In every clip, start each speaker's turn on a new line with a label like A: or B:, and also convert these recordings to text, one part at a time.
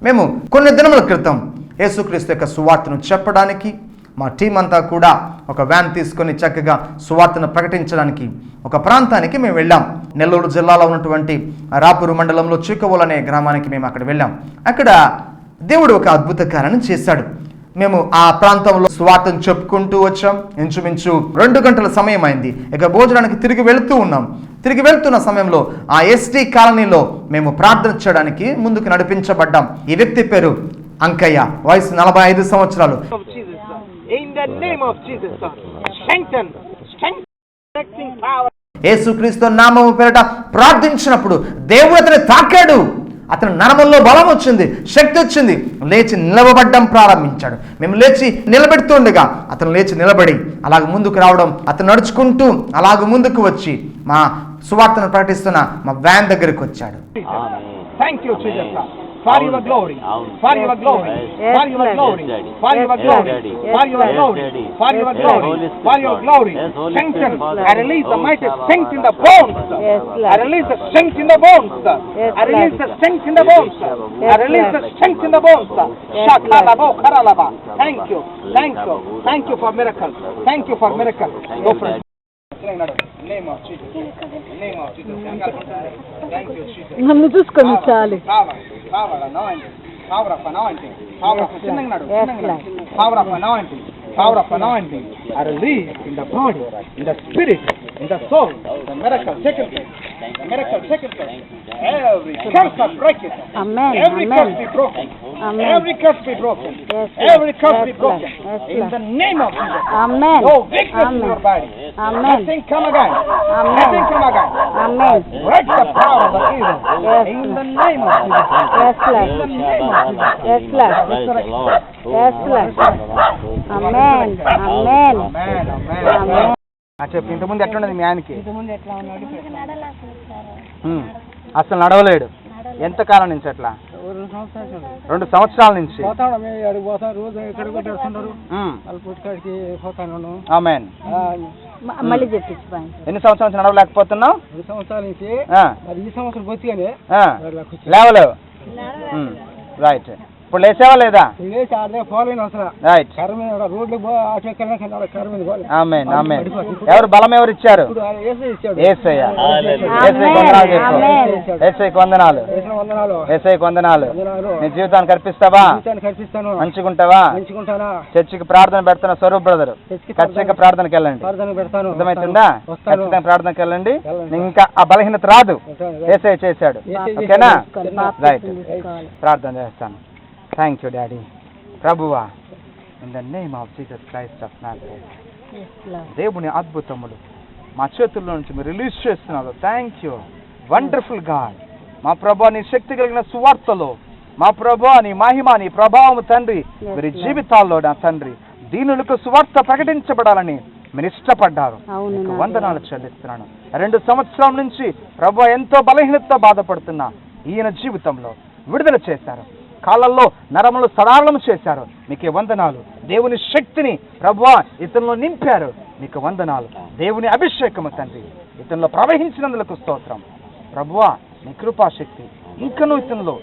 A: మేము కొన్ని దినముల క్రితం యేసుక్రీస్తు యొక్క సువార్తను చెప్పడానికి మా టీం అంతా కూడా ఒక వ్యాన్ తీసుకొని చక్కగా సువార్తను ప్రకటించడానికి ఒక ప్రాంతానికి మేము వెళ్ళాం. నెల్లూరు జిల్లాలో ఉన్నటువంటి రాపూరు మండలంలో చిక్కవోలు అనే గ్రామానికి మేము అక్కడ వెళ్ళాం. అక్కడ దేవుడు ఒక అద్భుత కార్యాన్ని చేశాడు. మేము ఆ ప్రాంతంలో సువార్తను చెప్పుకుంటూ వచ్చాం. ఇంచుమించు 2 గంటల సమయం అయింది. ఇక భోజనానికి తిరిగి వెళుతూ ఉన్నాం. తిరిగి వెళ్తున్న సమయంలో ఆ ఎస్టీ కాలనీలో మేము ప్రార్థన చేయడానికి ముందుకు నడిపించబడ్డాం. ఈ వ్యక్తి పేరు అంకయ్య, వయసు 45 సంవత్సరాలు. యేసుక్రీస్తు నామము పేరట ప్రార్థించినప్పుడు దేవుడు అతన్ని తాకాడు. అతని నరముల్లో బలం వచ్చింది, శక్తి వచ్చింది. లేచి నిలబడడం ప్రారంభించాడు. మేము లేచి నిలబెడుతుండగా అతను లేచి నిలబడి అలాగ ముందుకు రావడం, అతను నడుచుకుంటూ అలాగ ముందుకు వచ్చి మా సువార్తను ప్రకటిస్తున్న మా వ్యాన్ దగ్గరికి వచ్చాడు.
B: For your glory, for your glory, for your glory, for your glory, for your glory, for your glory, for your glory. Strengthen. I release the mighty strength in the bones. I release the strength in the bones. I release the strength in the bones. I release the strength in the bones. Shakalabo karalaba. Thank you, thank you, thank you for miracle. Thank you for miracle. Go for it. Name of Jesus. Name of Jesus. Thank you, Jesus.
C: నన్ను చూసుకొని చాలు.
B: Power anointing. Power of anointing. Power of power of anointing. Power of anointing. I release in the body, in the spirit, in the soul. The miracle second place. The miracle second place. Every curse of break it.
C: Amen.
B: Every curse be broken.
C: Amen.
B: Every curse be broken.
C: Yes,
B: every curse be broken.
C: Yes,
B: in the name of Jesus.
C: Amen.
B: No weakness in your body.
C: Amen.
B: Nothing come again.
C: Amen.
B: Nothing come again.
C: Amen.
B: Break the power of the evil.
C: Yes.
B: In the name of Jesus.
C: Yes, Lord.
B: In the name of Jesus.
C: Yes, Lord. Yes, Lord. Amen. Amen. Amen.
B: చెప్పు, ఇంతకుముందు ఎట్లున్నది మీ ఆయనకి?
C: ఎట్లా ఉన్నాడు?
B: అసలు నడవలేడు. ఎంత కాలం నుంచి అట్లా? 2 సంవత్సరాల నుంచి. ఆమేన్.
C: మళ్ళీ చెప్పించు.
B: ఎన్ని సంవత్సరాల నుంచి నడవలేకపోతున్నావు?
D: 2 సంవత్సరాల నుంచి. ఈ సంవత్సరం బొత్తిగానే
B: లేవలేవు. రైట్. ఇప్పుడు లేచావా లేదా? రైట్. ఆమేన్, ఆమేన్. ఎవరు బలం ఎవరు ఇచ్చారు? యేసయ్య. యేసయ్యకి వందనాలు చెప్పు. యేసయ్యకి వందనాలు. యేసయ్యకి వందనాలు. నీ జీవితాన్ని కల్పిస్తావా? మంచుకుంటావా? చర్చికి ప్రార్థన పెడుతున్న స్వరూప్ బ్రదర్, ఖచ్చితంగా ప్రార్థనకి వెళ్ళండి. అర్థమవుతుందా? ఖచ్చితంగా ప్రార్థనకి వెళ్ళండి. ఇంకా ఆ బలహీనత రాదు. యేసయ్య చేశాడు. ఓకేనా? రైట్. ప్రార్థన చేస్తాను. Thank you daddy. ప్రభువా, in the name of Jesus Christ of Nazareth, దేవుని అద్భుతములు మా చేతుల్లో నుంచి మీరు రిలీజ్ చేస్తున్నారు. Thank you wonderful God. మా ప్రభా, నీ శక్తి కలిగిన సువార్తలో మా ప్రభా, నీ మహిమ, నీ ప్రభావం తండ్రి మీరు జీవితాల్లో నా తండ్రి దీనులకు సువార్త ప్రకటించబడాలని మీరు ఇష్టపడ్డారు. మీకు వందనాలు చెల్లిస్తున్నాను. 2 సంవత్సరాల నుంచి ప్రభా ఎంతో బలహీనతతో బాధపడుతున్నా ఈయన జీవితంలో విడుదల చేశారు. కాళ్ళల్లో నరములు సడాలను చేశారు. మీకు వందనాలు. దేవుని శక్తిని ప్రభువా ఇతనిలో నింపారు. మీకు వందనాలు. దేవుని అభిషేకము తండ్రి ఇతనిలో ప్రవహించినందుకు స్తోత్రం. ప్రభువా, నీ కృపాశక్తి ఇంకనూ ఇతనిలో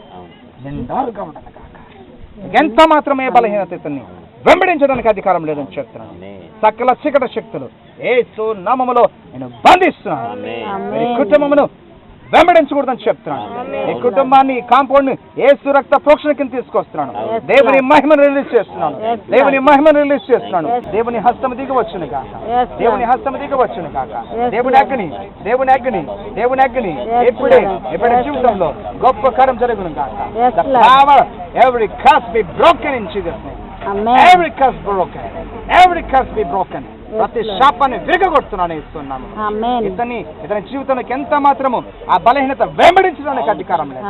B: నిండారుగా ఉండను కాక. ఎంత మాత్రమే బలహీనత ఇతన్ని వెంబడించడానికి అధికారం లేదని చెప్తున్నాను. సకల చీకటి శక్తులు యేసు నామములో నేను బంధిస్తున్నాను. మీ కుటుంబమును వెంబడించకూడదని చెప్తున్నాను. ఈ కుటుంబాన్ని, కాంపౌండ్ ని యేసు రక్త ప్రోక్షణ కింద తీసుకొస్తున్నాను. దేవుని మహిమను రిలీజ్ చేస్తున్నాను. దేవుని మహిమను రిలీజ్ చేస్తున్నాను. దేవుని హస్తము దిగవచ్చును కాక. దేవుని హస్తము దిగవచ్చును కాక. దేవుని అగ్ని, దేవుని అగ్ని, దేవుని అగ్ని ఎప్పుడే ఎప్పటి జీవితంలో గొప్ప కార్యం జరుగును కాక. The power, every curse be broken in Jesus' name. Every curse broken. Every curse be broken. ప్రతి శాపాన్ని విరగొడుతున్నాను ఇస్తున్నాను. ఇతని జీవితానికి ఎంత మాత్రము ఆ బలహీనత వెంబడించడానికి అధికారం లేదు.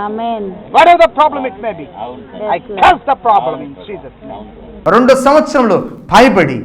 B: Whatever the problem it may be, I curse the problem in Jesus' name.
A: 2 సంవత్సరంలో పైబడి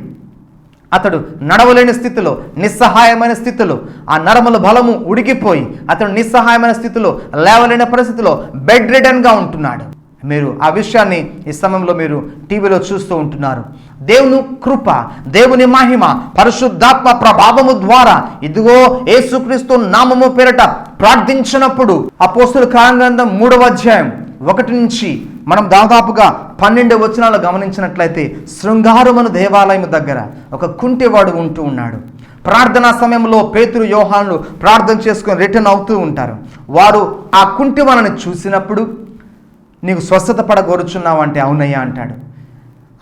A: అతడు నడవలేని స్థితిలో, నిస్సహాయమైన స్థితిలో, ఆ నరముల బలము ఉడికిపోయి అతడు నిస్సహాయమైన స్థితిలో, లేవలేని పరిస్థితిలో బెడ్ రిడన్గా ఉంటున్నాడు. మీరు ఆ విషయాన్ని ఈ సమయంలో మీరు టీవీలో చూస్తూ ఉంటున్నారు. దేవుని కృప, దేవుని మహిమ, పరిశుద్ధాత్మ ప్రభావము ద్వారా ఇదిగో యేసుక్రీస్తు నామము పేరట ప్రార్థించినప్పుడు అపోస్తలుల కార్యగ్రంథం 3వ అధ్యాయం 1 నుంచి మనం దాదాపుగా 12 వచనాలు గమనించినట్లయితే శృంగారమును దేవాలయం దగ్గర ఒక కుంటివాడు ఉంటూ ఉన్నాడు. ప్రార్థనా సమయంలో పేతురు యోహానులు ప్రార్థన చేసుకొని రిటర్న్ అవుతూ ఉంటారు. వారు ఆ కుంటివాణిని చూసినప్పుడు నీకు స్వస్థత పడగోరుచున్నావు అంటే అవునయ్యా అంటాడు.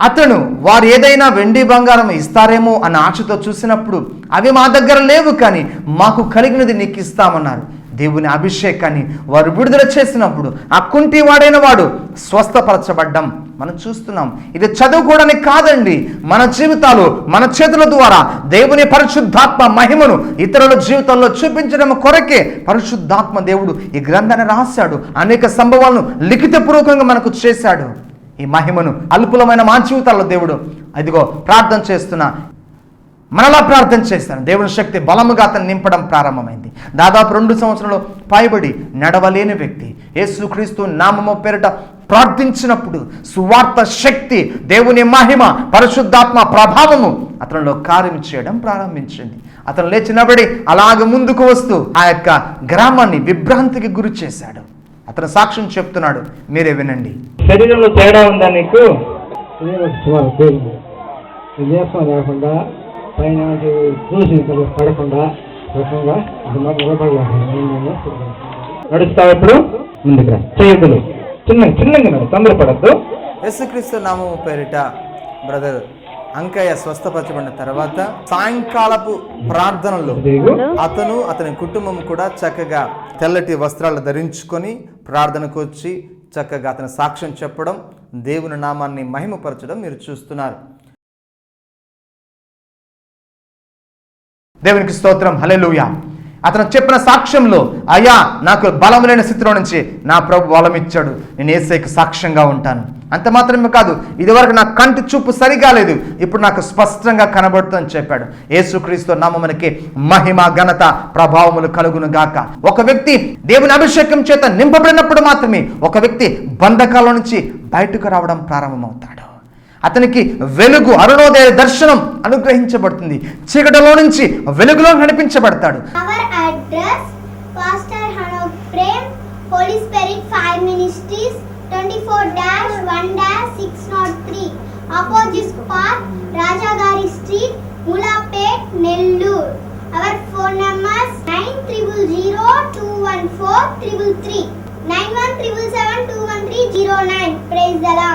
A: అతను వారు ఏదైనా వెండి బంగారం ఇస్తారేమో అన్న ఆశతో చూసినప్పుడు అవి మా దగ్గర లేవు, కానీ మాకు కలిగినది నీకు ఇస్తామన్నారు. దేవుని అభిషేకాన్ని వారు విడుదల చేసినప్పుడు ఆ కుంటివాడైన వాడు స్వస్థపరచబడ్డం మనం చూస్తున్నాం. ఇది చదువుకోవడానికి కాదండి, మన జీవితాలు మన చేతుల ద్వారా దేవుని పరిశుద్ధాత్మ మహిమను ఇతరుల జీవితాల్లో చూపించడం కొరకే పరిశుద్ధాత్మ దేవుడు ఈ గ్రంథాన్ని రాశాడు. అనేక సంభవాలను లిఖితపూర్వకంగా మనకు చేశాడు. ఈ మహిమను అల్పులమైన మా జీవితాల్లో దేవుడు అదిగో ప్రార్థన చేస్తున్నా మనలా ప్రార్థన చేస్తాను. దేవుని శక్తి బలముగా అతను నింపడం ప్రారంభమైంది. దాదాపు 2 సంవత్సరాలు పైబడి నడవలేని వ్యక్తి యేసుక్రీస్తు నామము పేరిట ప్రార్థించినప్పుడు సువార్త శక్తి, దేవుని మహిమ, పరిశుద్ధాత్మ ప్రభావము అతనిలో కార్యం చేయడం ప్రారంభించింది. అతను లేచినబడి అలాగ ముందుకు వస్తూ ఆ యొక్క గ్రామాన్ని విభ్రాంతికి గురి చేశాడు. అతను సాక్ష్యం చెప్తున్నాడు, మీరే వినండి.
B: శరీరంలో తేడా ఉందా నీకు?
D: సుమారు పేరు నీరసం లేకుండా పైన చూసి పడకుండా రకంగా
B: నడుస్తావు ఇప్పుడు ముందుకు రా. చేతులు చిన్నగా నడు, తొందరపడద్దు.
A: యేసుక్రీస్తు నామము పేరిట బ్రదర్ అంకయ్య స్వస్థపరచబడిన తర్వాత సాయంకాలపు ప్రార్థనలో అతను అతని కుటుంబం కూడా చక్కగా తెల్లటి వస్త్రాలు ధరించుకొని ప్రార్థనకు వచ్చి చక్కగా అతని సాక్ష్యం చెప్పడం, దేవుని నామాన్ని మహిమపరచడం మీరు చూస్తున్నారు. దేవునికి స్తోత్రం, హల్లెలూయా. అతను చెప్పిన సాక్ష్యంలో అయ్యా నాకు బలం లేని స్థితిలో నుంచి నా ప్రభు బలం ఇచ్చాడు, నేను యేసయ్యకు సాక్ష్యంగా ఉంటాను. అంత మాత్రమే కాదు, ఇదివరకు నా కంటి చూపు సరిగా లేదు, ఇప్పుడు నాకు స్పష్టంగా కనబడుతుందని చెప్పాడు. యేసుక్రీస్తు నామమునకి మహిమ, ఘనత, ప్రభావములు కలుగును గాక. ఒక వ్యక్తి దేవుని అభిషేకం చేత నింపబడినప్పుడు మాత్రమే ఒక వ్యక్తి బంధకాల నుంచి బయటకు రావడం ప్రారంభమవుతాడు. అతనికి వెలుగు, అరుణోదయ దర్శనం అనుగ్రహించబడుతుంది. చీకటిలో నుంచి వెలుగులో నడిపించబడతాడు.
E: Our address: Pastor Hanok Prem, Holy Spirit 5 Ministries, 24-1-603, Opposite Park, Rajagari Street, Mulapet, Nellore. Our phone numbers 9000-214-333, 9177721309. Praise the Lord.